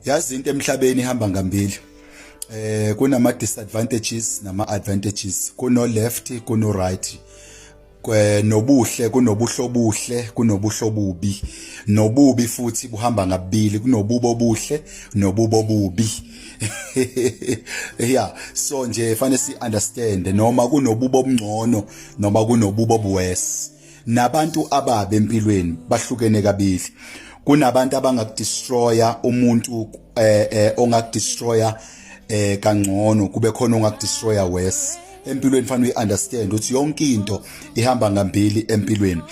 Yazi into emhlabeni ihamba ngambili. Kunama disadvantages nama advantages. Kuno left, kuno right. Nobuhle kunobuhlobuhle, kunobuhlobubi. Nobubi futhi buhamba ngabili, kunobubo obuhle, nobubo bubi. Yeah, so nje fanele si understand noma kunobubo obungcono noma kunobubo obuwesi. Nabantu ababe empilweni bahlukene kabili. Kunabantu abangakudestroya umuntu ongakudestroya kangcono, kube khona ongakudestroya wes. Empilweni fanele uunderstand ukuthi yonke into ihamba ngambili empilweni.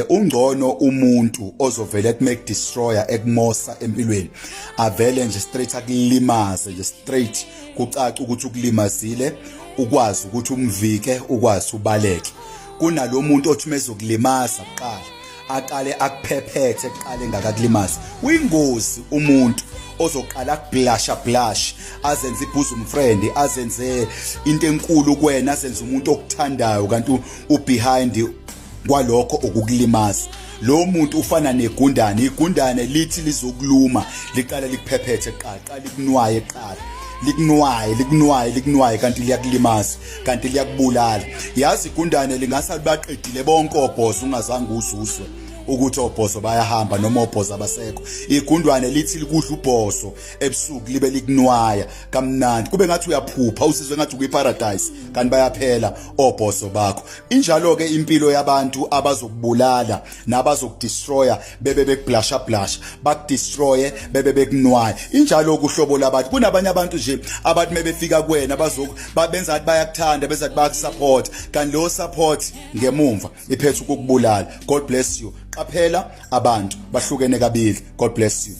Ungcono umuntu ozovela ekumake destroyer ekumosa empilweni avele nje straight akulimaze nje straight kucaca ukuthi ukulimazile, ukwazi ukuthi umvike, ukwazi ubaleke. Kunalomuntu othi mezokulimaza kuqala aqale akuphephethe aqale ngakakulimaza. Uyingozi umuntu ozoqala akublasha azenze ibosom friend, azenze into enkulu kuwena, azenze umuntu okuthandayo kanti ubehind kwalokho ukukulimaza. Lo muntu ufana negundane. Igundane lithi lizokuluma liqala likuphephethe qala likunwaye qala likunwaye kanti liyakulimaza, kanti liyakubulala. Yazi igundane lingasa libaqedile bonke obhozo ungazange uzuzwe ukuthi obhozo bayahamba noma obhozo abasekho. Igundwane lithi likudla ubhozo ebusuku libe likunwaya kamnandi kube ngathi uyaphupha, usizwe ngathi ukuyiparadise kanti bayaphela obhozo bakho. Injalo ke impilo yabantu abazokubulala nabazokudestroya bebe bekublasha bakudestroye bebe bekunwaya. Injalo kuhlobo labantu. Kunabanye abantu nje abathi mebefika kuwena babenza ukuthi bayakuthanda, benza ukuthi bayakusupport kanti lo support ngemumva iphethe ukukubulala. God bless you. Qaphela abantu bahlukene kabili. God bless you.